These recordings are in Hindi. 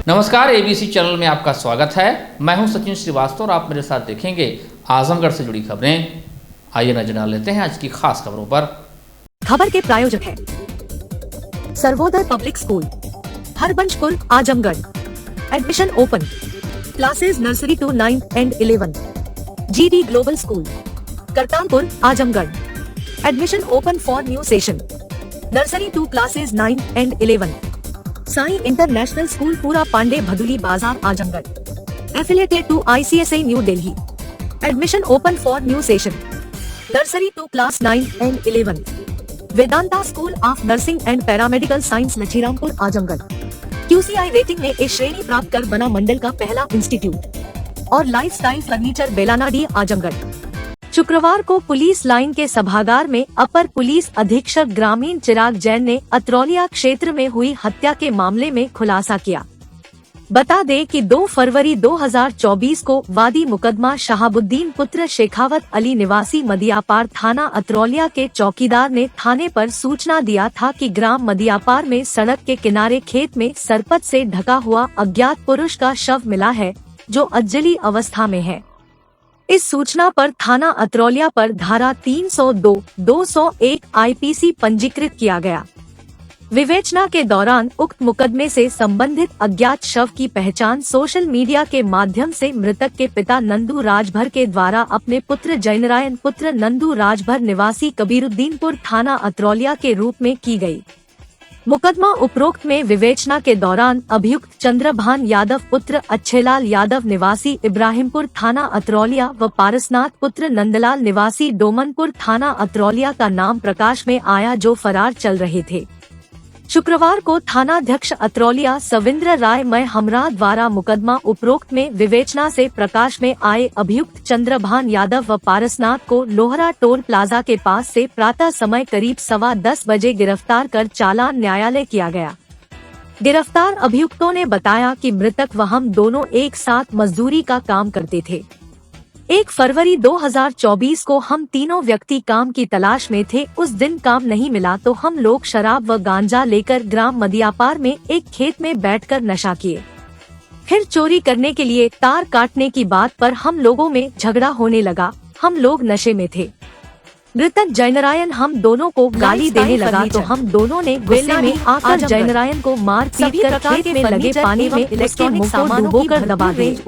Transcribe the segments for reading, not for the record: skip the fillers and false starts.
नमस्कार, एबीसी चैनल में आपका स्वागत है। मैं हूं सचिन श्रीवास्तव और आप मेरे साथ देखेंगे आजमगढ़ से जुड़ी खबरें। आइए नजर डाल लेते हैं आज की खास खबरों पर। खबर के प्रायोजक हैं Sarvodaya public school, Harbanshpur, Azamgarh. Admission open. Classes nursery to 9 and 11। GD global school, Kartarpur, Azamgarh. Admission open for new session. Nursery to classes 9 and 11। Sai international school, Pura Pande, Bhaduli Bazar, Azamgarh. Affiliated to ICSI new Delhi. Admission open for new session. Nursery to class 9 and 11। Vedanta school of nursing and paramedical science, Lachhirampur, Azamgarh. QCI rating में A श्रेणी प्राप्त कर बना मंडल का पहला इंस्टीट्यूट। और लाइफस्टाइल फर्नीचर, बेलानाडी, आजमगढ़। शुक्रवार को पुलिस लाइन के सभागार में अपर पुलिस अधीक्षक ग्रामीण चिराग जैन ने अतरौलिया क्षेत्र में हुई हत्या के मामले में खुलासा किया। बता दें कि 2 फरवरी 2024 को वादी मुकदमा शहाबुद्दीन पुत्र शेखावत अली निवासी मदियापार थाना अतरौलिया के चौकीदार ने थाने पर सूचना दिया था कि ग्राम मदियापार में सड़क के किनारे खेत में सरपत से ढका हुआ अज्ञात पुरुष का शव मिला है, जो अज्जली अवस्था में है। इस सूचना पर थाना अतरौलिया पर धारा 302, 201 IPC पंजीकृत किया गया। विवेचना के दौरान उक्त मुकदमे से संबंधित अज्ञात शव की पहचान सोशल मीडिया के माध्यम से मृतक के पिता नंदू राजभर के द्वारा अपने पुत्र जयनारायण पुत्र नंदू राजभर निवासी कबीरुद्दीनपुर थाना अतरौलिया के रूप में की गई। मुकदमा उपरोक्त में विवेचना के दौरान अभियुक्त चंद्रभान यादव पुत्र अच्छेलाल यादव निवासी इब्राहिमपुर थाना अतरौलिया व पारसनाथ पुत्र नंदलाल निवासी डोमनपुर थाना अतरौलिया का नाम प्रकाश में आया, जो फरार चल रहे थे। शुक्रवार को थानाध्यक्ष अतरौलिया सविंद्र राय मय हमरा द्वारा मुकदमा उपरोक्त में विवेचना से प्रकाश में आए अभियुक्त चंद्रभान यादव व पारसनाथ को लोहरा टोल प्लाजा के पास से प्रातः समय करीब 10:15 बजे गिरफ्तार कर चालान न्यायालय किया गया। गिरफ्तार अभियुक्तों ने बताया कि मृतक व हम दोनों एक साथ मजदूरी का काम करते थे। 1 फरवरी 2024 को हम तीनों व्यक्ति काम की तलाश में थे। उस दिन काम नहीं मिला तो हम लोग शराब व गांजा लेकर ग्राम मदियापार में एक खेत में बैठकर नशा किए। फिर चोरी करने के लिए तार काटने की बात पर हम लोगों में झगड़ा होने लगा। हम लोग नशे में थे। मृतक जयनारायण हम दोनों को गाली देने लगा तो हम दोनों ने गुस्से में आकर जयनारायण को मार पीट कर खेत में लगे पानी में इलेक्ट्रॉनिक सामानों को दबा दिए,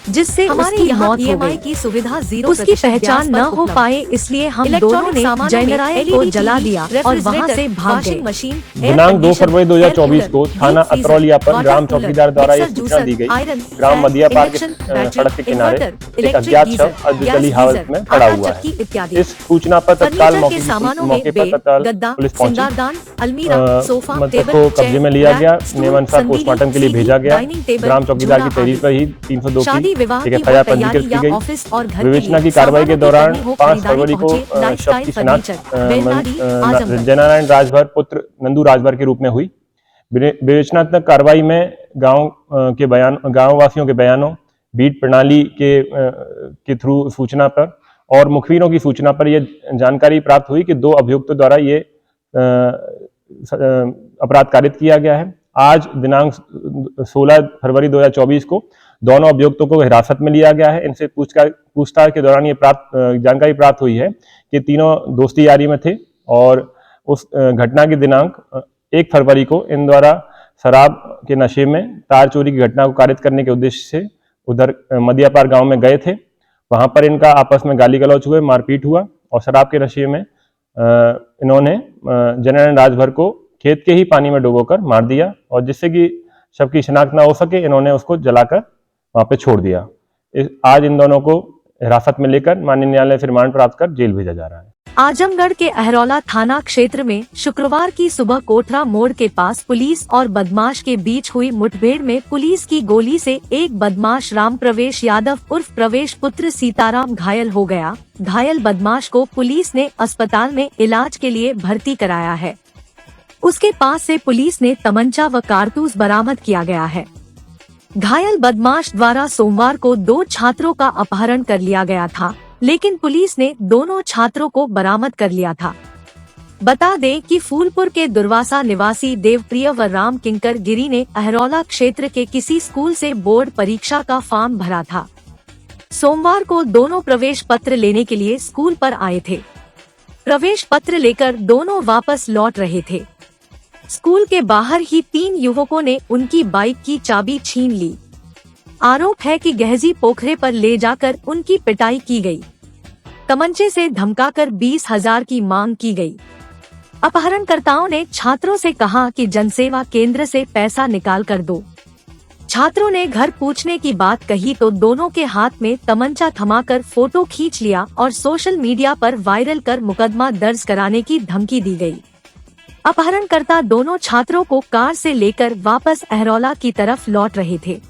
जिससे उसकी मौत हो गई। की सुविधा 0% उसकी पहचान न हो पाए, इसलिए हम दोनों ने जयनारायण को जला दिया और वहां से भाग गए। दिनांक 2 फरवरी 2024 को थाना अतरौलिया पर ग्राम चौकीदार द्वारा ये सूचना दी गई। ग्राम मदियापार के सड़क के किनारे एक अज्ञात शव अज्जली हालत में पड़ा हुआ है। इस सूचना पर तत्काल मौके पर तत्काल पुलिस पहुंची। अलमीरा, सोफा, टेबल, को कब्जे में लिया गया। नियमानुसार पोस्टमार्टम के लिए भेजा गया। ग्राम चौकीदार की तहरीर पर ही 302 FIR पंजीकृत की गई। विवेचना की कार्रवाई के दौरान 5 फरवरी को शव की शिनाख्त जयनारायण राजभर पुत्र नंदू राजभर के रूप में हुई। विवेचनात्मक कार्रवाई में गांव वासियों के बयानों, बीट प्रणाली के थ्रू सूचना पर और मुखबिरों की सूचना पर यह जानकारी प्राप्त हुई कि 2 अभियुक्तों द्वारा ये अपराध कारित किया गया है। आज दिनांक 16 फरवरी 2024 को दोनों अभियुक्तों को हिरासत में लिया गया है। इनसे पूछताछ के दौरान ये जानकारी प्राप्त हुई है कि तीनों दोस्ती यारी में थे और उस घटना की दिनांक 1 फरवरी को इन द्वारा शराब के नशे में तार चोरी की घटना को कारित करने के उद्देश्य से उधर मदियापार गांव में गए थे। वहां पर इनका आपस में गाली गलौज हुए, मारपीट हुआ और शराब के नशे में इन्होंने जयनारायण राजभर को खेत के ही पानी में डुबोकर मार दिया और जिससे कि शव की शिनाख्त न हो सके, इन्होंने उसको जलाकर वहां पे छोड़ दिया। आज इन दोनों को हिरासत में लेकर माननीय न्यायालय से रिमांड प्राप्त कर जेल भेजा जा रहा है। आजमगढ़ के अहरौला थाना क्षेत्र में शुक्रवार की सुबह कोठरा मोड़ के पास पुलिस और बदमाश के बीच हुई मुठभेड़ में पुलिस की गोली से एक बदमाश राम प्रवेश यादव उर्फ प्रवेश पुत्र सीताराम घायल हो गया। घायल बदमाश को पुलिस ने अस्पताल में इलाज के लिए भर्ती कराया है। उसके पास से पुलिस ने तमंचा व कारतूस बरामद किया गया है। घायल बदमाश द्वारा सोमवार को 2 छात्रों का अपहरण कर लिया गया था, लेकिन पुलिस ने दोनों छात्रों को बरामद कर लिया था। बता दें कि फूलपुर के दुर्वासा निवासी देवप्रिय व राम किंकर गिरी ने अहरौला क्षेत्र के किसी स्कूल से बोर्ड परीक्षा का फॉर्म भरा था। सोमवार को दोनों प्रवेश पत्र लेने के लिए स्कूल पर आए थे। प्रवेश पत्र लेकर दोनों वापस लौट रहे थे। स्कूल के बाहर ही 3 युवकों ने उनकी बाइक की चाबी छीन ली। आरोप है कि गहजी पोखरे पर ले जाकर उनकी पिटाई की गई। तमंचे से धमकाकर 20,000 की मांग की गई। अपहरणकर्ताओं ने छात्रों से कहा कि जनसेवा केंद्र से पैसा निकाल कर दो। छात्रों ने घर पूछने की बात कही तो दोनों के हाथ में तमंचा थमाकर फोटो खींच लिया और सोशल मीडिया पर वायरल कर मुकदमा दर्ज कराने की धमकी दी गई। अपहरणकर्ता दोनों छात्रों को कार से लेकर वापस अहरौला की तरफ लौट रहे थे।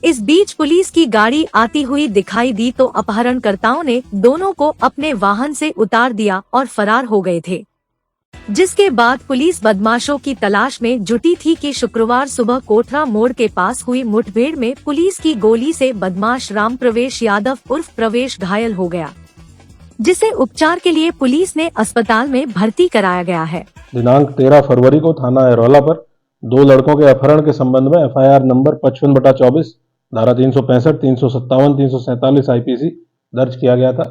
इस बीच पुलिस की गाड़ी आती हुई दिखाई दी तो अपहरणकर्ताओं ने दोनों को अपने वाहन से उतार दिया और फरार हो गए थे। जिसके बाद पुलिस बदमाशों की तलाश में जुटी थी कि शुक्रवार सुबह कोठरा मोड़ के पास हुई मुठभेड़ में पुलिस की गोली से बदमाश राम प्रवेश यादव उर्फ प्रवेश घायल हो गया, जिसे उपचार के लिए पुलिस ने अस्पताल में भर्ती कराया गया है। दिनांक 13 फरवरी को थाना अहरौला पर 2 लड़कों के अपहरण के संबंध में एफआईआर नंबर 55/24 धारा 365, 357, 347 आईपीसी दर्ज किया गया था।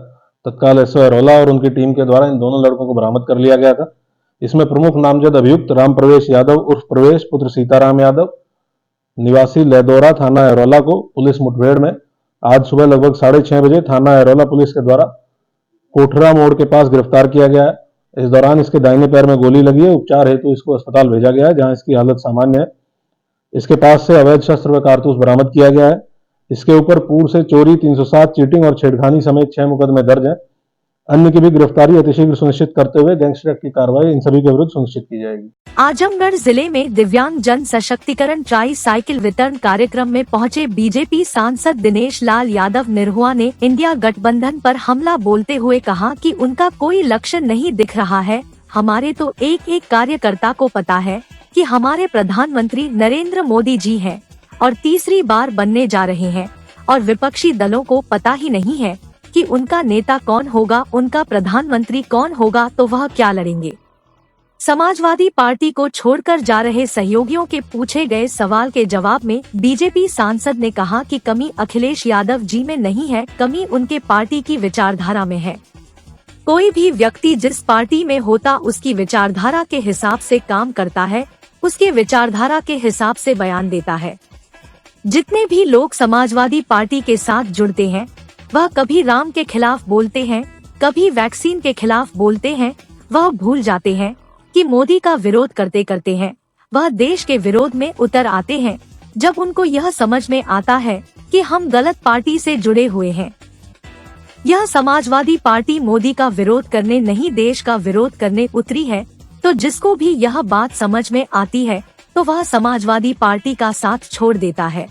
तत्काल एसओ अहरौला और उनकी टीम के द्वारा इन दोनों लड़कों को बरामद कर लिया गया था। इसमें प्रमुख नामजद अभियुक्त राम प्रवेश यादव उर्फ प्रवेश पुत्र सीताराम यादव निवासी लहदौरा थाना अहरौला को पुलिस मुठभेड़ में आज सुबह लगभग 6:30 बजे थाना अहरौला पुलिस के द्वारा कोठरा मोड़ के पास गिरफ्तार किया गया है। इस दौरान इसके दाहिने पैर में गोली लगी है। उपचार हेतु इसको अस्पताल भेजा गया है, जहां इसकी हालत सामान्य है। इसके पास से अवैध शस्त्र व कारतूस बरामद किया गया है। इसके ऊपर पूर्व से चोरी, 307, चीटिंग और छेड़खानी समेत 6 मुकदमे दर्ज हैं। अन्य की भी गिरफ्तारी अतिशीघ्र सुनिश्चित करते हुए गैंगस्टर एक्ट की कार्रवाई इन सभी के विरुद्ध सुनिश्चित की जाएगी। आजमगढ़ जिले में दिव्यांग जन सशक्तिकरण ट्राई साइकिल वितरण कार्यक्रम में पहुंचे बीजेपी सांसद दिनेश लाल यादव निरहुआ ने इंडिया गठबंधन पर हमला बोलते हुए कहा कि उनका कोई लक्ष्य नहीं दिख रहा है। हमारे तो एक एक कार्यकर्ता को पता है कि हमारे प्रधानमंत्री नरेंद्र मोदी जी हैं और तीसरी बार बनने जा रहे हैं, और विपक्षी दलों को पता ही नहीं है कि उनका नेता कौन होगा, उनका प्रधानमंत्री कौन होगा, तो वह क्या लड़ेंगे। समाजवादी पार्टी को छोड़कर जा रहे सहयोगियों के पूछे गए सवाल के जवाब में बीजेपी सांसद ने कहा कि कमी अखिलेश यादव जी में नहीं है, कमी उनके पार्टी की विचारधारा में है। कोई भी व्यक्ति जिस पार्टी में होता उसकी विचारधारा के हिसाब से काम करता है, उसके विचारधारा के हिसाब से बयान देता है। जितने भी लोग समाजवादी पार्टी के साथ जुड़ते हैं वह कभी राम के खिलाफ बोलते हैं, कभी वैक्सीन के खिलाफ बोलते हैं। वह भूल जाते हैं कि मोदी का विरोध करते करते हैं वह देश के विरोध में उतर आते हैं, जब उनको यह समझ में आता है कि हम गलत पार्टी से जुड़े हुए हैं। यह समाजवादी पार्टी मोदी का विरोध करने नहीं देश का विरोध करने उतरी है, तो जिसको भी यह बात समझ में आती है तो वह समाजवादी पार्टी का साथ छोड़ देता है।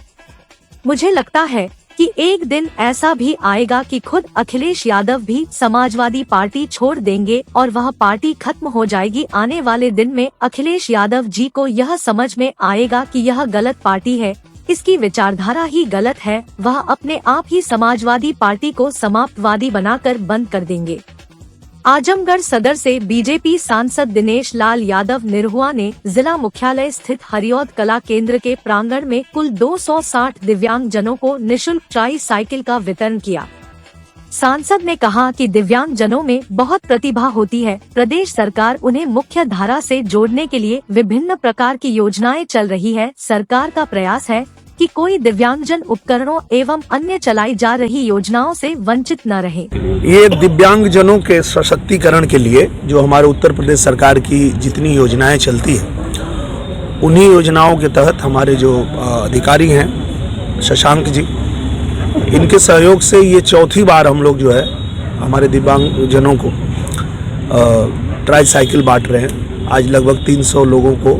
मुझे लगता है कि एक दिन ऐसा भी आएगा कि खुद अखिलेश यादव भी समाजवादी पार्टी छोड़ देंगे और वह पार्टी खत्म हो जाएगी। आने वाले दिन में अखिलेश यादव जी को यह समझ में आएगा कि यह गलत पार्टी है, इसकी विचारधारा ही गलत है। वह अपने आप ही समाजवादी पार्टी को समाप्तवादी बनाकर बंद कर देंगे। आजमगढ़ सदर से बीजेपी सांसद दिनेश लाल यादव निरहुआ ने जिला मुख्यालय स्थित हरिऔध कला केंद्र के प्रांगण में कुल 260 दिव्यांग जनों को निशुल्क ट्राई साइकिल का वितरण किया। सांसद ने कहा कि दिव्यांग जनों में बहुत प्रतिभा होती है। प्रदेश सरकार उन्हें मुख्य धारा से जोड़ने के लिए विभिन्न प्रकार की योजनाएं चल रही है। सरकार का प्रयास है कि कोई दिव्यांगजन उपकरणों एवं अन्य चलाई जा रही योजनाओं से वंचित न रहे। ये दिव्यांगजनों के सशक्तिकरण के लिए जो हमारे उत्तर प्रदेश सरकार की जितनी योजनाएं चलती हैं, उन्हीं योजनाओं के तहत हमारे जो अधिकारी हैं शशांक जी, इनके सहयोग से ये चौथी बार हम लोग जो है हमारे दिव्यांगजनों को ट्राई साइकिल बांट रहे हैं। आज लगभग 300 लोगों को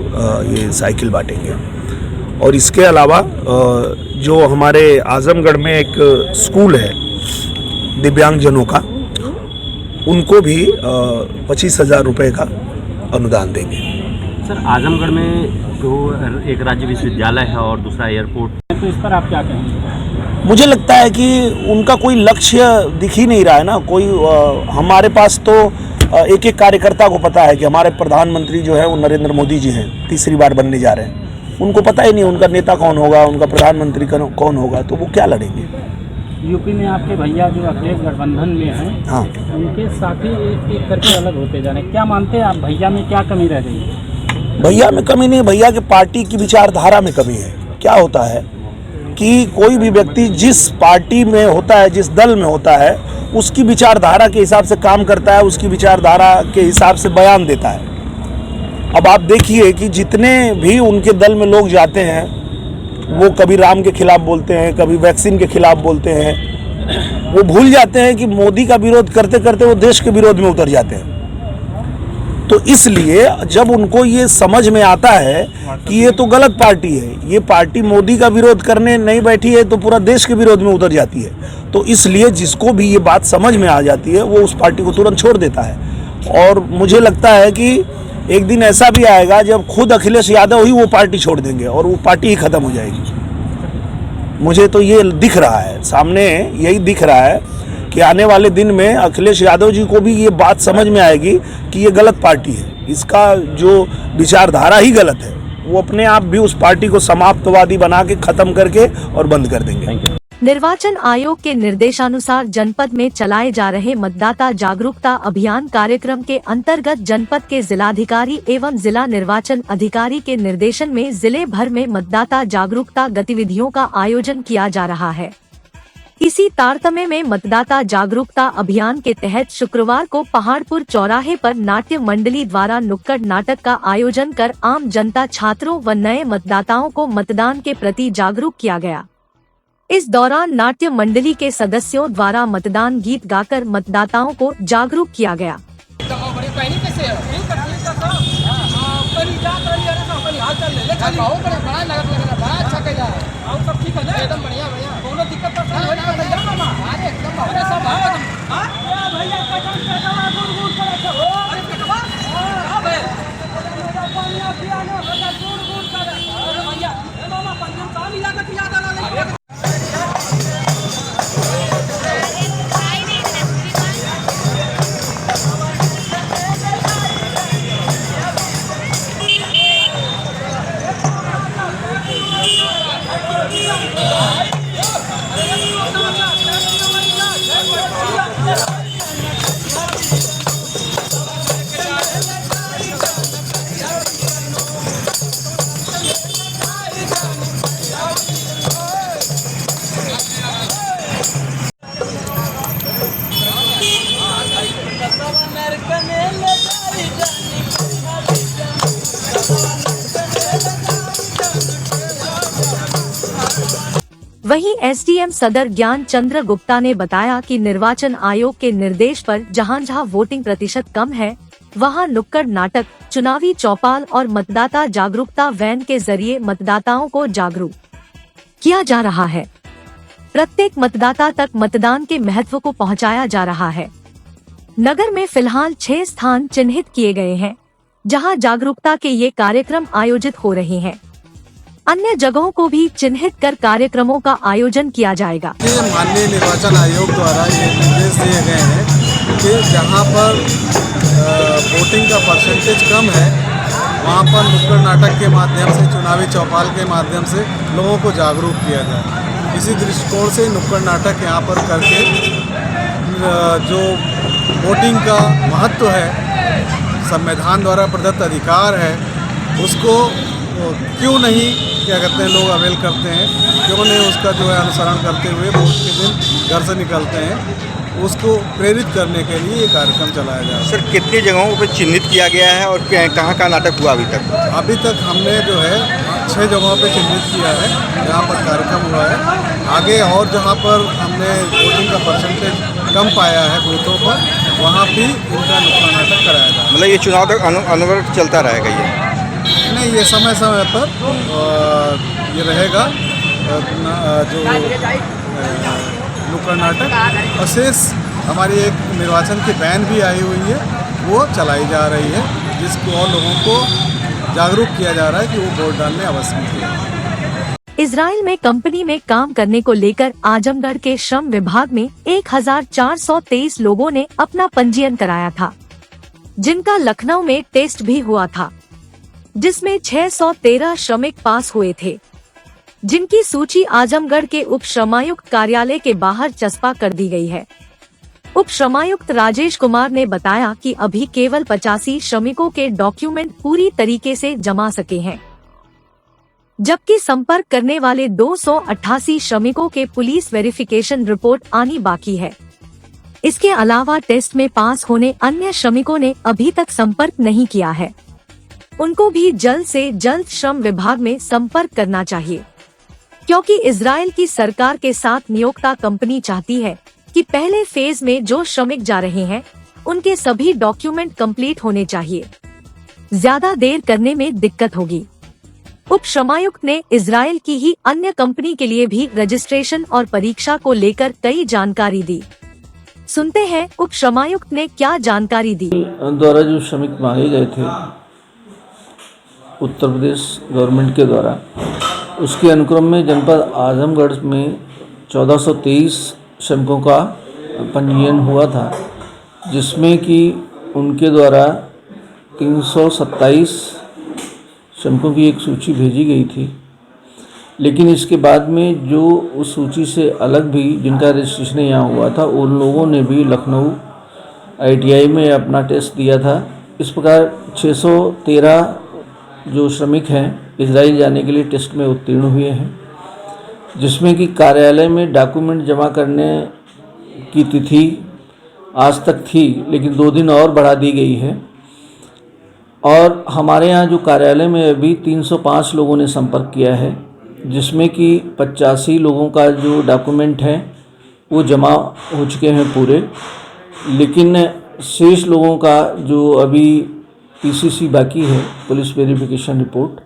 ये साइकिल बांटेंगे। और इसके अलावा जो हमारे आजमगढ़ में एक स्कूल है दिव्यांगजनों का, उनको भी 25,000 रुपये का अनुदान देंगे। सर, आजमगढ़ में जो एक राज्य विश्वविद्यालय है और दूसरा एयरपोर्ट, तो इस पर आप क्या कहेंगे? मुझे लगता है कि उनका कोई लक्ष्य दिख ही नहीं रहा है ना। कोई हमारे पास तो एक एक कार्यकर्ता को पता है कि हमारे प्रधानमंत्री जो है वो नरेंद्र मोदी जी हैं, तीसरी बार बनने जा रहे हैं। उनको पता ही नहीं उनका नेता कौन होगा, उनका प्रधानमंत्री कौन होगा, तो वो क्या लड़ेंगे। यूपी में आपके भैया जो अखिलेश गठबंधन में हैं, हाँ, उनके साथी एक एक करके अलग होते जा रहे हैं। क्या मानते हैं आप, भैया में क्या कमी रह गई है? भैया में कमी नहीं, भैया के पार्टी की विचारधारा में कमी है। क्या होता है कि कोई भी व्यक्ति जिस पार्टी में होता है, जिस दल में होता है, उसकी विचारधारा के हिसाब से काम करता है, उसकी विचारधारा के हिसाब से बयान देता है। अब आप देखिए कि जितने भी उनके दल में लोग जाते हैं, वो कभी राम के खिलाफ बोलते हैं, कभी वैक्सीन के खिलाफ बोलते हैं। वो भूल जाते हैं कि मोदी का विरोध करते करते वो देश के विरोध में उतर जाते हैं। तो इसलिए जब उनको ये समझ में आता है कि ये तो गलत पार्टी है, ये पार्टी मोदी का विरोध करने नहीं बैठी है, तो पूरा देश के विरोध में उतर जाती है। तो इसलिए जिसको भी ये बात समझ में आ जाती है, वो उस पार्टी को तुरंत छोड़ देता है। और मुझे लगता है कि एक दिन ऐसा भी आएगा जब खुद अखिलेश यादव ही वो पार्टी छोड़ देंगे और वो पार्टी ही खत्म हो जाएगी। मुझे तो ये दिख रहा है, सामने यही दिख रहा है कि आने वाले दिन में अखिलेश यादव जी को भी ये बात समझ में आएगी कि ये गलत पार्टी है, इसका जो विचारधारा ही गलत है। वो अपने आप भी उस पार्टी को समाप्तवादी बना के खत्म करके और बंद कर देंगे। निर्वाचन आयोग के निर्देशानुसार जनपद में चलाए जा रहे मतदाता जागरूकता अभियान कार्यक्रम के अंतर्गत जनपद के जिलाधिकारी एवं जिला निर्वाचन अधिकारी के निर्देशन में जिले भर में मतदाता जागरूकता गतिविधियों का आयोजन किया जा रहा है। इसी तारतम्य में मतदाता जागरूकता अभियान के तहत शुक्रवार को पहाड़पुर चौराहे पर नाट्य मंडली द्वारा नुक्कड़ नाटक का आयोजन कर आम जनता, छात्रों व नए मतदाताओं को मतदान के प्रति जागरूक किया गया। इस दौरान नाट्य मंडली के सदस्यों द्वारा मतदान गीत गाकर मतदाताओं को जागरूक किया गया। वहीं एसडीएम सदर ज्ञान चंद्र गुप्ता ने बताया कि निर्वाचन आयोग के निर्देश पर जहां जहां वोटिंग प्रतिशत कम है, वहां नुक्कड़ नाटक, चुनावी चौपाल और मतदाता जागरूकता वैन के जरिए मतदाताओं को जागरूक किया जा रहा है। प्रत्येक मतदाता तक मतदान के महत्व को पहुंचाया जा रहा है। नगर में फिलहाल 6 स्थान चिन्हित किए गए हैं, जहां जागरूकता के ये कार्यक्रम आयोजित हो रहे हैं। अन्य जगहों को भी चिन्हित कर कार्यक्रमों का आयोजन किया जाएगा। माननीय निर्वाचन आयोग द्वारा ये निर्देश दिए गए हैं कि जहां पर वोटिंग का परसेंटेज कम है, वहां पर नुक्कड़ नाटक के माध्यम से, चुनावी चौपाल के माध्यम से लोगों को जागरूक किया जाए। इसी दृष्टिकोण से नुक्कड़ नाटक यहाँ पर करके जो वोटिंग का महत्व है, संविधान द्वारा प्रदत्त अधिकार है, उसको क्यों नहीं, क्या कहते हैं, लोग अवेल करते हैं, क्यों नहीं उसका जो है अनुसरण करते हुए वोट के दिन घर से निकलते हैं, उसको प्रेरित करने के लिए ये कार्यक्रम चलाया जा रहा है। सर, कितनी जगहों पर चिन्हित किया गया है और कहाँ कहाँ नाटक हुआ अभी तक? अभी तक हमने जो है 6 जगहों पे चिन्हित किया है जहाँ पर कार्यक्रम हुआ है। आगे और जहाँ पर हमने वोटिंग का परसेंटेज कम पाया है बूथों पर, वहाँ भी इनका नुक्कड़ नाटक कराया जाए। मतलब ये चुनाव तक अनवरत चलता रहेगा? ये नहीं, ये समय समय पर ये रहेगा जो नुक्कड़ नाटक। और शेष हमारी एक निर्वाचन की वैन भी आई हुई है, वो चलाई जा रही है, जिसको और लोगों को जागरूक किया जा रहा है कि वो वोट डालने अवश्य किया। इजराइल में कंपनी में काम करने को लेकर आजमगढ़ के श्रम विभाग में 1423 लोगों ने अपना पंजीयन कराया था। जिनका लखनऊ में टेस्ट भी हुआ था, जिसमें 613 श्रमिक पास हुए थे, जिनकी सूची आजमगढ़ के उप श्रमायुक्त कार्यालय के बाहर चस्पा कर दी गई है। उप श्रमायुक्त राजेश कुमार ने बताया कि अभी केवल 85 श्रमिकों के डॉक्यूमेंट पूरी तरीके से जमा सके हैं, जबकि संपर्क करने वाले 288 श्रमिकों के पुलिस वेरिफिकेशन रिपोर्ट आनी बाकी है। इसके अलावा टेस्ट में पास होने अन्य श्रमिकों ने अभी तक संपर्क नहीं किया है। उनको भी जल्द से जल्द श्रम विभाग में संपर्क करना चाहिए, क्योंकि इजराइल की सरकार के साथ नियोक्ता कंपनी चाहती है कि पहले फेज में जो श्रमिक जा रहे हैं उनके सभी डॉक्यूमेंट कंप्लीट होने चाहिए। ज्यादा देर करने में दिक्कत होगी। उप श्रमायुक्त ने इजराइल की ही अन्य कंपनी के लिए भी रजिस्ट्रेशन और परीक्षा को लेकर कई जानकारी दी। सुनते हैं उप श्रमायुक्त ने क्या जानकारी दी। द्वारा जो श्रमिक मांगे गए थे उत्तर प्रदेश गवर्नमेंट के द्वारा, उसके अनुक्रम में जनपद आजमगढ़ में 1423 श्रमिकों का पंजीयन हुआ था, जिसमें कि उनके द्वारा 327 श्रमिकों की एक सूची भेजी गई थी। लेकिन इसके बाद में जो उस सूची से अलग भी जिनका रजिस्ट्रेशन यहाँ हुआ था, उन लोगों ने भी लखनऊ ITI में अपना टेस्ट दिया था। इस प्रकार 613 जो श्रमिक हैं इजराइल जाने के लिए टेस्ट में उत्तीर्ण हुए हैं, जिसमें कि कार्यालय में डॉक्यूमेंट जमा करने की तिथि आज तक थी, लेकिन 2 दिन और बढ़ा दी गई है। और हमारे यहाँ जो कार्यालय में अभी 305 लोगों ने संपर्क किया है, जिसमें कि 85 लोगों का जो डॉक्यूमेंट है वो जमा हो चुके हैं पूरे, लेकिन शेष लोगों का जो अभी PCC बाकी है, पुलिस वेरिफिकेशन रिपोर्ट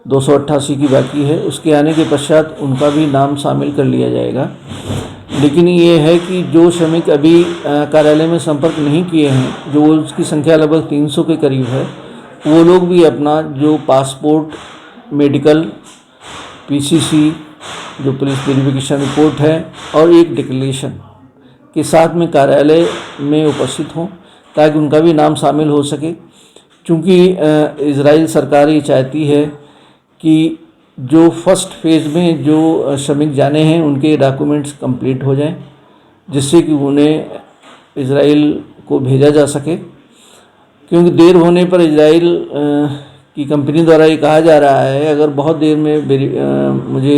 288 की बाकी है। उसके आने के पश्चात उनका भी नाम शामिल कर लिया जाएगा। लेकिन ये है कि जो श्रमिक अभी कार्यालय में संपर्क नहीं किए हैं, जो उसकी संख्या लगभग 300 के करीब है, वो लोग भी अपना जो पासपोर्ट, मेडिकल, PCC जो पुलिस वेरिफिकेशन रिपोर्ट है और एक डिक्लेरेशन के साथ में कार्यालय में उपस्थित हों, ताकि उनका भी नाम शामिल हो सके। क्योंकि इजराइल सरकार ये चाहती है कि जो फर्स्ट फेज़ में जो श्रमिक जाने हैं उनके डॉक्यूमेंट्स कंप्लीट हो जाएं, जिससे कि उन्हें इजराइल को भेजा जा सके। क्योंकि देर होने पर इजराइल की कंपनी द्वारा ये कहा जा रहा है, अगर बहुत देर में मुझे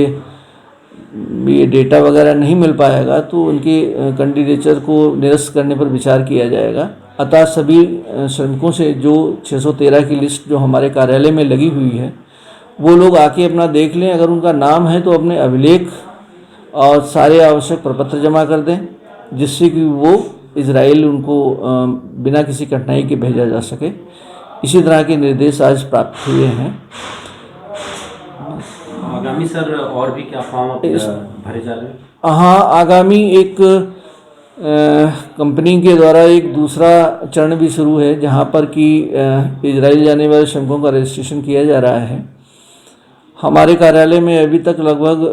ये डेटा वगैरह नहीं मिल पाएगा तो उनके कैंडिडेचर को निरस्त करने पर विचार किया जाएगा। अतः सभी श्रमिकों से जो 613 की लिस्ट जो हमारे कार्यालय में लगी हुई है, वो लोग आके अपना देख लें। अगर उनका नाम है तो अपने अभिलेख और सारे आवश्यक प्रपत्र जमा कर दें, जिससे कि वो इजराइल उनको बिना किसी कठिनाई के भेजा जा सके। इसी तरह के निर्देश आज प्राप्त हुए हैं। आगामी सर और भी क्या फॉर्म भरे जा रहे हैं? हाँ, आगामी एक कंपनी के द्वारा एक दूसरा चरण भी शुरू है, जहाँ पर कि इजराइल जाने वाले श्रमिकों का रजिस्ट्रेशन किया जा रहा है। हमारे कार्यालय में अभी तक लगभग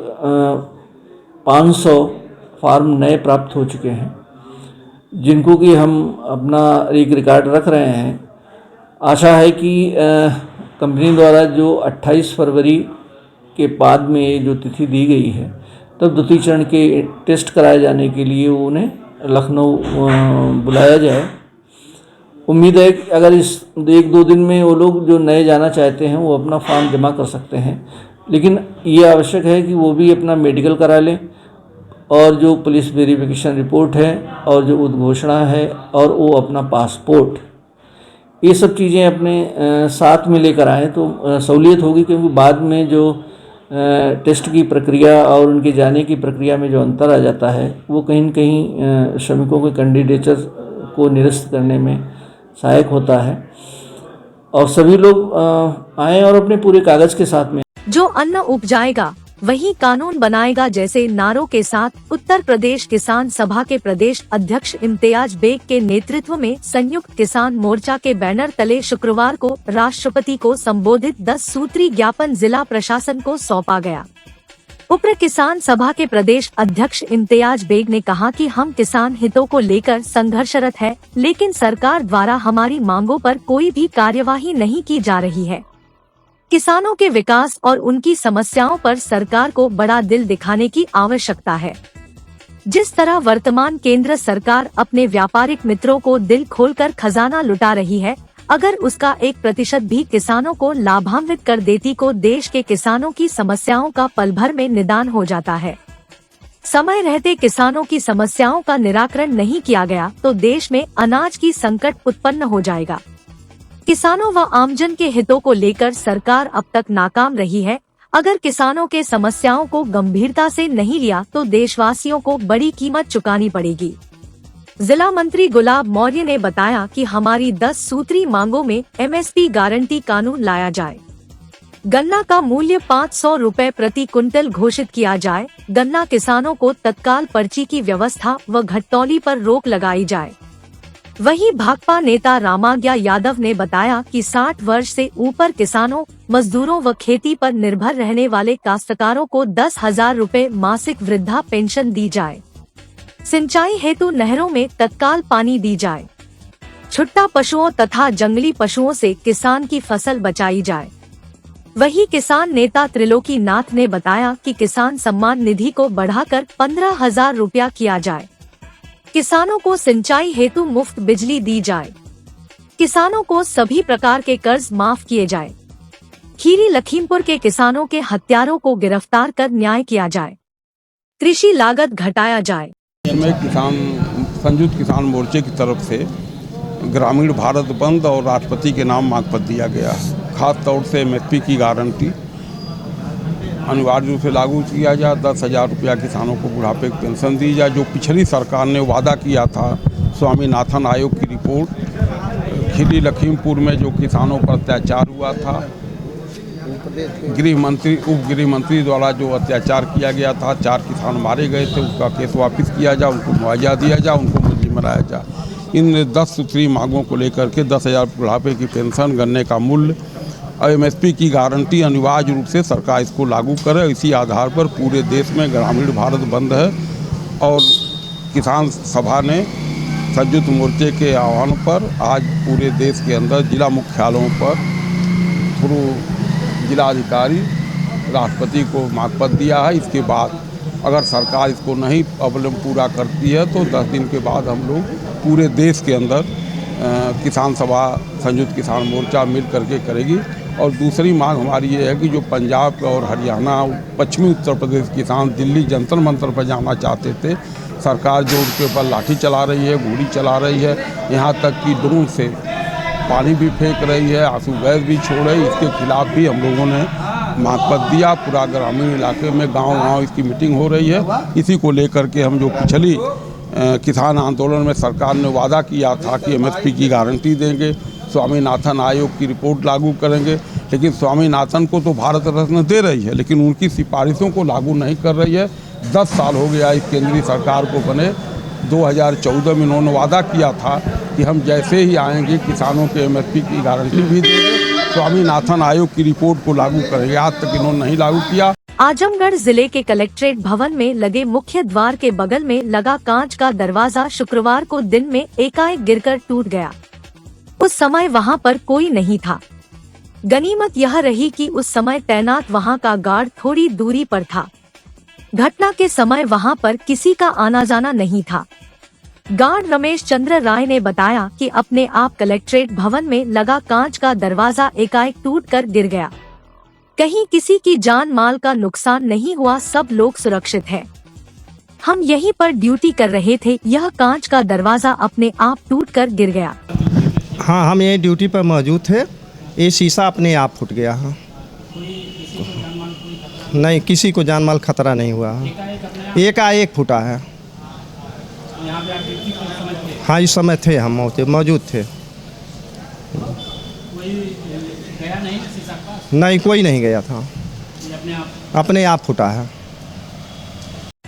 500 फॉर्म नए प्राप्त हो चुके हैं, जिनको कि हम अपना एक रिकॉर्ड रख रहे हैं। आशा है कि कंपनी द्वारा जो 28 फरवरी के बाद में जो तिथि दी गई है, तब द्वितीय चरण के टेस्ट कराए जाने के लिए उन्हें लखनऊ बुलाया जाए। उम्मीद है कि अगर इस 1-2 दिन में वो लोग जो नए जाना चाहते हैं वो अपना फॉर्म जमा कर सकते हैं। लेकिन ये आवश्यक है कि वो भी अपना मेडिकल करा लें, और जो पुलिस वेरिफिकेशन रिपोर्ट है और जो उद्घोषणा है और वो अपना पासपोर्ट, ये सब चीज़ें अपने साथ में लेकर आएँ तो सहूलियत होगी। क्योंकि बाद में जो टेस्ट की प्रक्रिया और उनके जाने की प्रक्रिया में जो अंतर आ जाता है, वो कहीं न कहीं श्रमिकों के कैंडिडेचर को निरस्त करने में सहायक होता है। और सभी लोग आएँ और अपने पूरे कागज़ के साथ में। जो अन्न उपजाएगा वही कानून बनाएगा जैसे नारों के साथ उत्तर प्रदेश किसान सभा के प्रदेश अध्यक्ष इम्तियाज बेग के नेतृत्व में संयुक्त किसान मोर्चा के बैनर तले शुक्रवार को राष्ट्रपति को संबोधित 10 सूत्री ज्ञापन जिला प्रशासन को सौंपा गया। उप्र किसान सभा के प्रदेश अध्यक्ष इम्तियाज बेग ने कहा कि हम किसान हितों को लेकर संघर्षरत है, लेकिन सरकार द्वारा हमारी मांगों पर कोई भी कार्यवाही नहीं की जा रही है। किसानों के विकास और उनकी समस्याओं पर सरकार को बड़ा दिल दिखाने की आवश्यकता है। जिस तरह वर्तमान केंद्र सरकार अपने व्यापारिक मित्रों को दिल खोलकर खजाना लुटा रही है, अगर उसका 1% भी किसानों को लाभान्वित कर देती को देश के किसानों की समस्याओं का पल भर में निदान हो जाता है। समय रहते किसानों की समस्याओं का निराकरण नहीं किया गया तो देश में अनाज की संकट उत्पन्न हो जाएगा। किसानों व आमजन के हितों को लेकर सरकार अब तक नाकाम रही है। अगर किसानों के समस्याओं को गंभीरता से नहीं लिया तो देशवासियों को बड़ी कीमत चुकानी पड़ेगी। जिला मंत्री गुलाब मौर्य ने बताया कि हमारी 10 सूत्री मांगों में MSP गारंटी कानून लाया जाए, गन्ना का मूल्य 500 रुपए प्रति कुंटल घोषित किया जाए, गन्ना किसानों को तत्काल पर्ची की व्यवस्था व घटतौली पर रोक लगाई जाए। वहीं भाकपा नेता रामाज्ञा यादव ने बताया कि 60 वर्ष से ऊपर किसानों, मजदूरों व खेती पर निर्भर रहने वाले काश्तकारों को 10,000 रुपए मासिक वृद्धा पेंशन दी जाए, सिंचाई हेतु नहरों में तत्काल पानी दी जाए, छुट्टा पशुओं तथा जंगली पशुओं से किसान की फसल बचाई जाए। वहीं किसान नेता त्रिलोकी नाथ ने बताया कि किसान सम्मान निधि को बढ़ाकर 15,000 रुपया किया जाए, किसानों को सिंचाई हेतु मुफ्त बिजली दी जाए, किसानों को सभी प्रकार के कर्ज माफ किए जाए, खीरी लखीमपुर के किसानों के हत्यारों को गिरफ्तार कर न्याय किया जाए, कृषि लागत घटाया जाए। में किसान संयुक्त किसान मोर्चे की तरफ से ग्रामीण भारत बंद और राष्ट्रपति के नाम मांग पत्र दिया गया। खास तौर से MSP की गारंटी अनिवार्य रूप से लागू किया जाए, 10,000 रुपया किसानों को बुढ़ापे की पेंशन दी जाए। जो पिछली सरकार ने वादा किया था, स्वामीनाथन आयोग की रिपोर्ट, खीरी लखीमपुर में जो किसानों पर अत्याचार हुआ था, उप गृह मंत्री द्वारा जो अत्याचार किया गया था, 4 किसान मारे गए थे, उसका केस वापस किया जाए, उनको मुआवजा दिया जाए, उनको मंजूरी बनाया जाए। इन 10 सूत्री मांगों को लेकर के 10,000 बुढ़ापे की पेंशन, गन्ने का मूल्य और MSP की गारंटी अनिवार्य रूप से सरकार इसको लागू करे। इसी आधार पर पूरे देश में ग्रामीण भारत बंद है और किसान सभा ने संयुक्त मोर्चे के आह्वान पर आज पूरे देश के अंदर जिला मुख्यालयों पर थ्रू जिलाधिकारी राष्ट्रपति को मांग पत्र दिया है। इसके बाद अगर सरकार इसको नहीं अवलंब पूरा करती है तो 10 दिन के बाद हम लोग पूरे देश के अंदर किसान सभा संयुक्त किसान मोर्चा मिल करके करेगी। और दूसरी मांग हमारी ये है कि जो पंजाब और हरियाणा, पश्चिमी उत्तर प्रदेश किसान दिल्ली जंतर मंतर पर जाना चाहते थे, सरकार जो उनके ऊपर लाठी चला रही है, गोली चला रही है, यहाँ तक कि ड्रोन से पानी भी फेंक रही है, आंसू गैस भी छोड़ रही है, इसके खिलाफ भी हम लोगों ने मांग पत्र दिया। पूरा ग्रामीण इलाके में गांव-गांव इसकी मीटिंग हो रही है। इसी को लेकर के हम जो पिछली किसान आंदोलन में सरकार ने वादा किया था कि MSP की गारंटी देंगे, स्वामीनाथन आयोग की रिपोर्ट लागू करेंगे, लेकिन स्वामीनाथन को तो भारत रत्न दे रही है लेकिन उनकी सिफारिशों को लागू नहीं कर रही है। 10 साल हो गया इस केंद्रीय सरकार को बने। 2014 में इन्होंने वादा किया था कि हम जैसे ही आएंगे किसानों के MSP की गारंटी भी देंगे, स्वामीनाथन आयोग की रिपोर्ट को लागू करेंगे। आज तक इन्होंने नहीं लागू किया। आजमगढ़ जिले के कलेक्ट्रेट भवन में लगे मुख्य द्वार के बगल में लगा कांच का दरवाजा शुक्रवार को दिन में एकाएक गिरकर टूट गया। उस समय वहां पर कोई नहीं था। गनीमत यह रही कि उस समय तैनात वहां का गार्ड थोड़ी दूरी पर था। घटना के समय वहां पर किसी का आना जाना नहीं था। गार्ड रमेश चंद्र राय ने बताया कि अपने आप कलेक्ट्रेट भवन में लगा कांच का दरवाजा एकाएक टूटकर गिर गया। कहीं किसी की जान माल का नुकसान नहीं हुआ, सब लोग सुरक्षित हैं। हम यहीं पर ड्यूटी कर रहे थे, यह कांच का दरवाजा अपने आप टूटकर गिर गया। हाँ, हम यहीं ड्यूटी पर मौजूद थे, ये शीशा अपने आप फूट गया। हाँ, नहीं, किसी को जान माल खतरा नहीं हुआ है, एकाएक फूटा है। हाँ, इस समय थे, हम मौजूद थे। नहीं, कोई नहीं गया था, अपने आप फूटा है।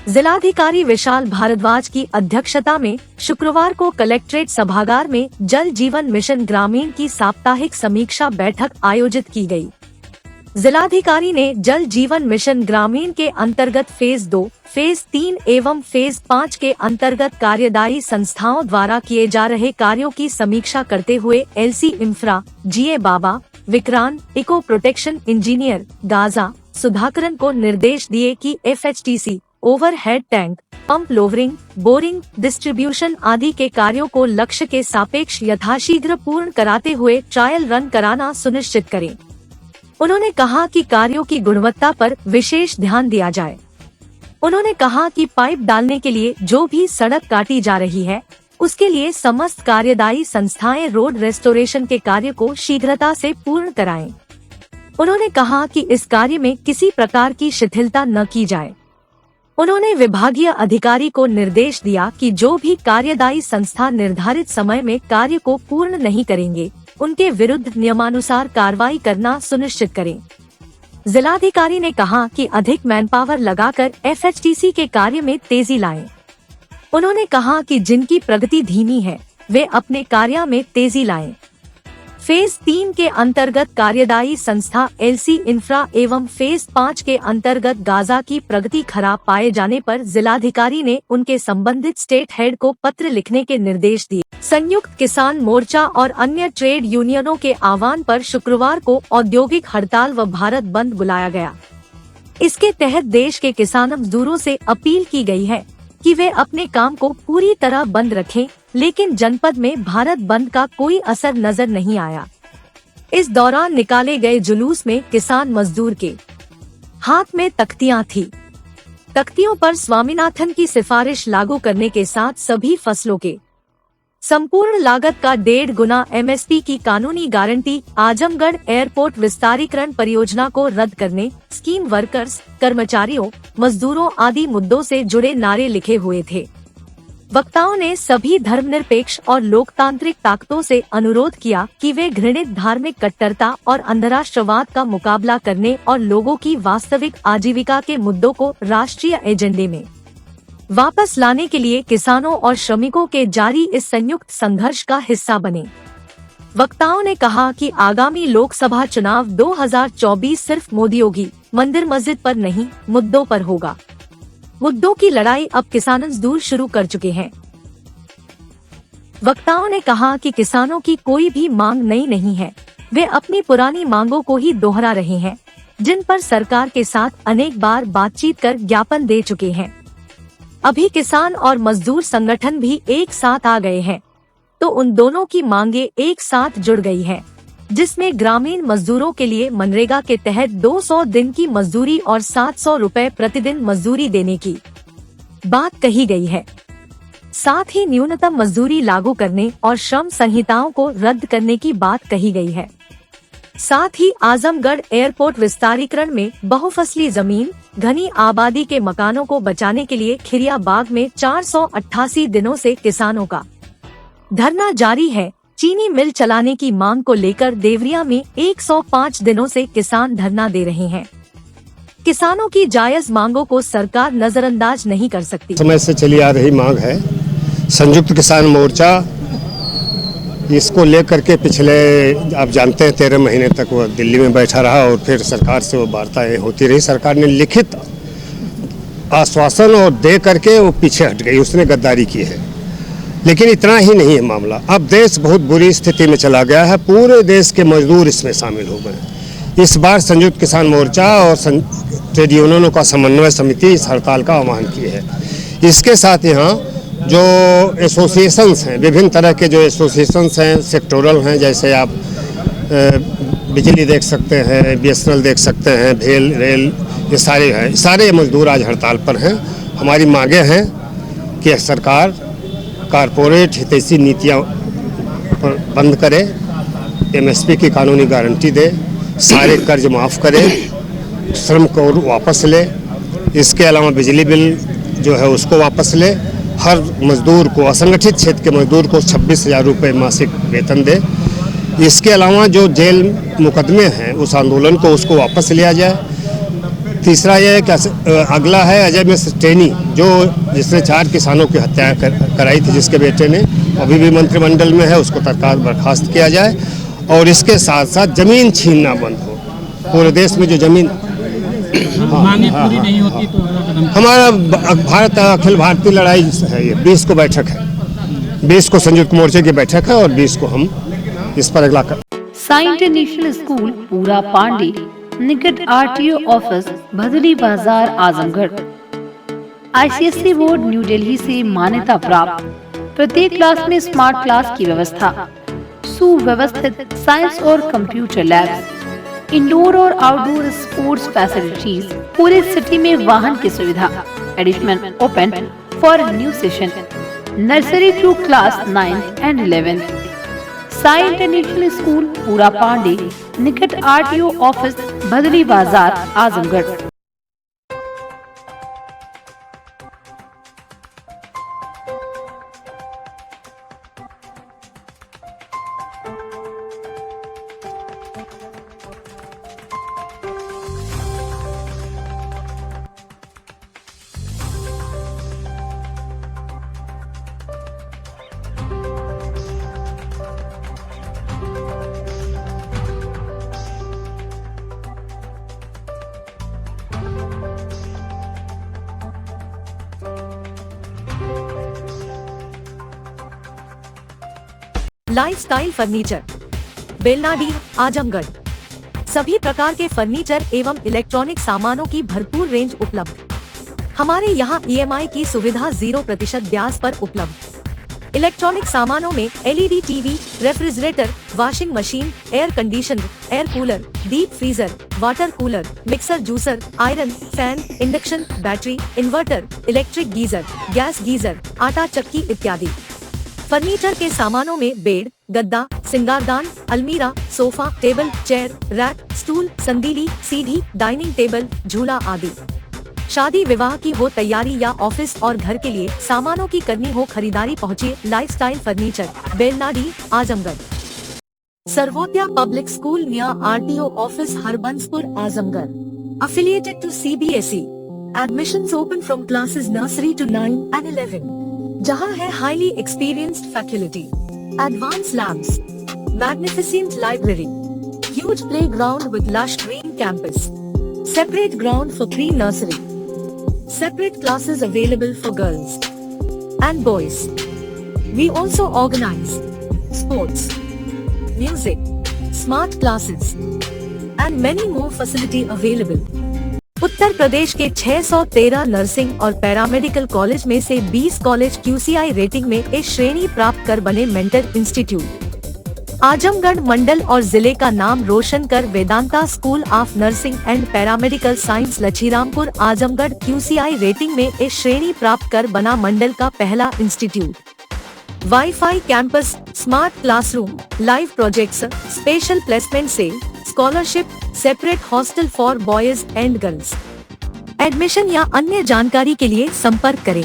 जिलाधिकारी विशाल भारद्वाज की अध्यक्षता में शुक्रवार को कलेक्ट्रेट सभागार में जल जीवन मिशन ग्रामीण की साप्ताहिक समीक्षा बैठक आयोजित की गई। जिलाधिकारी ने जल जीवन मिशन ग्रामीण के अंतर्गत फेज 2, फेज 3 एवं फेज 5 के अंतर्गत कार्यदायी संस्थाओं द्वारा किए जा रहे कार्यों की समीक्षा करते हुए LC infra, GA Baba, Vikrant, eco protection engineer, गाजा, सुधाकरन को निर्देश दिए कि FHTC, overhead tank, pump lowering, boring, distribution आदि के कार्यों को लक्ष्य के सापेक्ष यथाशीघ्र पूर्ण कराते हुए ट्रायल रन कराना सुनिश्चित करें। उन्होंने कहा कि कार्यों की गुणवत्ता पर विशेष ध्यान दिया जाए। उन्होंने कहा कि पाइप डालने के लिए जो भी सड़क काटी जा रही है, उसके लिए समस्त कार्यदायी संस्थाएं रोड रेस्टोरेशन के कार्य को शीघ्रता से पूर्ण कराएं। उन्होंने कहा कि इस कार्य में किसी प्रकार की शिथिलता न की जाए। उन्होंने विभागीय अधिकारी को निर्देश दिया कि जो भी कार्यदायी संस्था निर्धारित समय में कार्य को पूर्ण नहीं करेंगे, उनके विरुद्ध नियमानुसार कार्रवाई करना सुनिश्चित करें। जिलाधिकारी ने कहा कि अधिक मैनपावर लगाकर एफएचटीसी के कार्य में तेजी लाएं। उन्होंने कहा कि जिनकी प्रगति धीमी है, वे अपने कार्य में तेजी लाएं। फेज 3 के अंतर्गत कार्यदायी संस्था एलसी इंफ्रा एवं फेज 5 के अंतर्गत गाजा की प्रगति खराब पाए जाने पर जिलाधिकारी ने उनके संबंधित स्टेट हेड को पत्र लिखने के निर्देश दिए। संयुक्त किसान मोर्चा और अन्य ट्रेड यूनियनों के आह्वान पर शुक्रवार को औद्योगिक हड़ताल व भारत बंद बुलाया गया। इसके तहत देश के किसान मजदूरों से अपील की गई है कि वे अपने काम को पूरी तरह बंद रखें, लेकिन जनपद में भारत बंद का कोई असर नजर नहीं आया। इस दौरान निकाले गए जुलूस में किसान मजदूर के हाथ में तख्तियां थी। तख्तियों पर स्वामीनाथन की सिफारिश लागू करने के साथ सभी फसलों के संपूर्ण लागत का 1.5 गुना एमएसपी की कानूनी गारंटी, आजमगढ़ एयरपोर्ट विस्तारीकरण परियोजना को रद्द करने, स्कीम वर्कर्स, कर्मचारियों, मजदूरों आदि मुद्दों से जुड़े नारे लिखे हुए थे। वक्ताओं ने सभी धर्मनिरपेक्ष और लोकतांत्रिक ताकतों से अनुरोध किया कि वे घृणित धार्मिक कट्टरता और अंधराष्ट्रवाद का मुकाबला करने और लोगों की वास्तविक आजीविका के मुद्दों को राष्ट्रीय एजेंडे में वापस लाने के लिए किसानों और श्रमिकों के जारी इस संयुक्त संघर्ष का हिस्सा बने। वक्ताओं ने कहा कि आगामी लोकसभा चुनाव 2024 सिर्फ मोदी योगी, मंदिर मस्जिद पर नहीं, मुद्दों पर होगा। मुद्दों की लड़ाई अब किसान मजदूर शुरू कर चुके हैं। वक्ताओं ने कहा कि किसानों की कोई भी मांग नई नहीं है, वे अपनी पुरानी मांगों को ही दोहरा रहे हैं, जिन पर सरकार के साथ अनेक बार बातचीत कर ज्ञापन दे चुके हैं। अभी किसान और मजदूर संगठन भी एक साथ आ गए हैं, तो उन दोनों की मांगे एक साथ जुड़ गई है, जिसमें ग्रामीण मजदूरों के लिए मनरेगा के तहत 200 दिन की मजदूरी और 700 रुपए प्रतिदिन मजदूरी देने की बात कही गई है। साथ ही न्यूनतम मजदूरी लागू करने और श्रम संहिताओं को रद्द करने की बात कही गई है। साथ ही आजमगढ़ एयरपोर्ट विस्तारीकरण में बहुफसली जमीन, घनी आबादी के मकानों को बचाने के लिए खिरिया बाग में 488 दिनों से किसानों का धरना जारी है। चीनी मिल चलाने की मांग को लेकर देवरिया में 105 दिनों से किसान धरना दे रहे हैं। किसानों की जायज मांगों को सरकार नजरअंदाज नहीं कर सकती। समय से चली आ रही मांग है। संयुक्त किसान मोर्चा इसको लेकर के पिछले, आप जानते हैं, 13 महीने तक वो दिल्ली में बैठा रहा और फिर सरकार से वो वार्ताएं होती रही। सरकार ने लिखित आश्वासन और दे करके वो पीछे हट गई, उसने गद्दारी की है। लेकिन इतना ही नहीं है मामला, अब देश बहुत बुरी स्थिति में चला गया है, पूरे देश के मजदूर इसमें शामिल हो गए। इस बार संयुक्त किसान मोर्चा और ट्रेड यूनियनों का समन्वय समिति इस हड़ताल का आह्वान की है। इसके साथ यहाँ जो एसोसिएशंस हैं, विभिन्न तरह के जो एसोसिएशंस हैं, सेक्टोरल हैं, जैसे आप बिजली देख सकते हैं, बीएसएनएल देख सकते हैं, भेल, रेल, ये सारे हैं, सारे मजदूर आज हड़ताल पर हैं। हमारी मांगे हैं कि सरकार कारपोरेट हितैषी नीतियाँ बंद करे, एमएसपी की कानूनी गारंटी दे, सारे कर्ज माफ़ करे, श्रम को वापस ले, इसके अलावा बिजली बिल जो है उसको वापस ले, हर मजदूर को, असंगठित क्षेत्र के मजदूर को 26,000 रुपये मासिक वेतन दे। इसके अलावा जो जेल मुकदमे हैं उस आंदोलन को, उसको वापस लिया जाए। तीसरा यह है कि अगला है अजय मिश्र टेनी, जो जिसने 4 किसानों की हत्या कराई थी, जिसके बेटे ने अभी भी मंत्रिमंडल में है, उसको तत्काल बर्खास्त किया जाए। और इसके साथ साथ जमीन छीनना बंद हो। पूरे देश में जो जमीन मांगे पूरी नहीं होती तो अगला कदम हमारा भारत अखिल भारतीय लड़ाई है, ये 20 को बैठक है, 20 को संयुक्त मोर्चे की बैठक है और 20 को हम इस पर अगला साई इंटरनेशनल स्कूल पूरा पांडे निकट RTO office Bhadri Bazar Azamgarh. ICSE board new Delhi से मान्यता प्राप्त, प्रत्येक क्लास में स्मार्ट क्लास की व्यवस्था, सुव्यवस्थित साइंस और कंप्यूटर लैब्स, इंडोर और आउटडोर स्पोर्ट्स फैसिलिटीज, पूरे सिटी में वाहन की सुविधा, admission open for new session, nursery to class 9 and 11। Sai international school Pura Pande निकट RTO office Bhadri Bazar Azamgarh. Lifestyle furniture, Belnadi Azamgarh. सभी प्रकार के फर्नीचर एवं इलेक्ट्रॉनिक सामानों की भरपूर रेंज उपलब्ध। हमारे यहाँ EMI की सुविधा 0% ब्याज पर उपलब्ध। इलेक्ट्रॉनिक सामानों में LED TV, refrigerator, washing machine, air conditioner, air cooler, deep freezer, water cooler, mixer juicer, iron, fan, induction, battery, inverter, electric geyser, gas geyser, आटा चक्की इत्यादि। फर्नीचर के सामानों में बेड, गद्दा, सिंगारदान, अलमीरा, sofa, table, chair, rack, stool, संदीली, सीढ़ी, डाइनिंग टेबल, झूला आदि। शादी विवाह की हो तैयारी या ऑफिस और घर के लिए सामानों की करनी हो खरीदारी, पहुँचिए lifestyle furniture, Belnadi Azamgarh. Sarvodaya public school near RTO office Harbanspur Azamgarh, affiliated to CBSE। Admissions open from classes nursery to 9 and 11। जहां है highly experienced faculty, advance labs, magnificent library, huge playground with lush green campus, separate ground for pre nursery, separate classes available for girls and boys. We also organize sports, music, smart classes and many more facility available. Uttar Pradesh के 613 नर्सिंग और पैरामेडिकल कॉलेज में से 20 कॉलेज QCI रेटिंग में A श्रेणी प्राप्त कर बने मेंटर इंस्टीट्यूट। आजमगढ़ मंडल और जिले का नाम रोशन कर Vedanta school of nursing and paramedical science Lachhirampur Azamgarh QCI rating में A श्रेणी प्राप्त कर बना मंडल का पहला institute. Wifi campus, smart classroom, live projects, special placement से scholarship, separate hostel for boys and girls. Admission या अन्य जानकारी के लिए संपर्क करें।